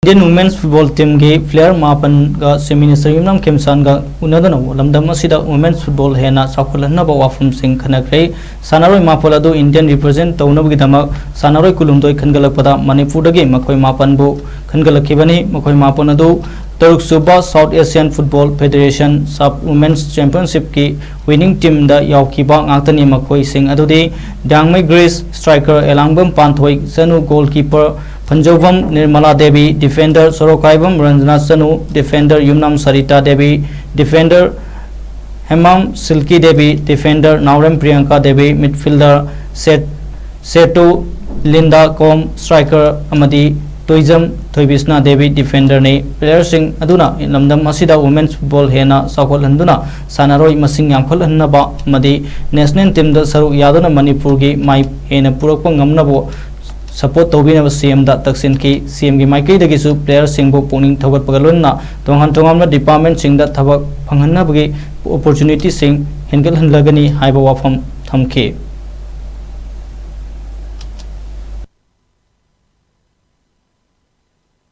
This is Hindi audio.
इंडियन वुमेन्स फुटबॉल टीम के प्लेयर मापन का चीफ मिनिस्टर युमनाम खेमसान का उन्नदन लमदम वुमेन्स फुटबॉल हेना साखुलहनब वाफम सिंह खनख्रे सानारोय मापल अदु इंडियन रिप्रेजेंट तौनबगिदमक सानारोय कुलुमदोय खनगलकपदा मणिपुरदगी मखोय मापनबु खनगलखिबनी मखोय मापन अदु तरुक सुबा साउथ एशियन फुटबॉल फेडरेशन सब वुमेन्स चैंपियनशिप की विनिंग टीम दा यावखिबा ngakhtani मखोय सिंह अदुदी डांगमै ग्रेस स्ट्राइकर एलांगबम पांथोय सनु गोलकीपर पंजोबम निर्मला देवी डिफेंडर सरोकाइबम रंजना सनु defender Yumnam Sarita Devi defender Hemam Silky Devi defender Naorem Priyanka Devi midfielder Serto Linda Kom striker अमदी तोइजम थोइबिस्ना देवी डिफेंडर ने प्लेयर सिंह अदुना लमदम असिदा वुमेन्स फुटबॉल हेना साखोलहंदुना सानारोय मसिंग यामखोलहन्नबा अमदी नेशनल टीम दा सरुक यादुना मणिपुर की माइ हेना पुरकपा ngamnabo सपोर्ट तौबीनब सीएम दा तक्सिन की सीएम की माइकईदगिसु प्लेयर सिंहबु पुनिंग थौगतपगलुनना तोंगन तोंगन डिपार्टमेंट सिंह दा थबक फंगहन्नबगी अपॉर्चुनिटी सिंह हेनगलहनलगनी हाइबा वाफम थमखे।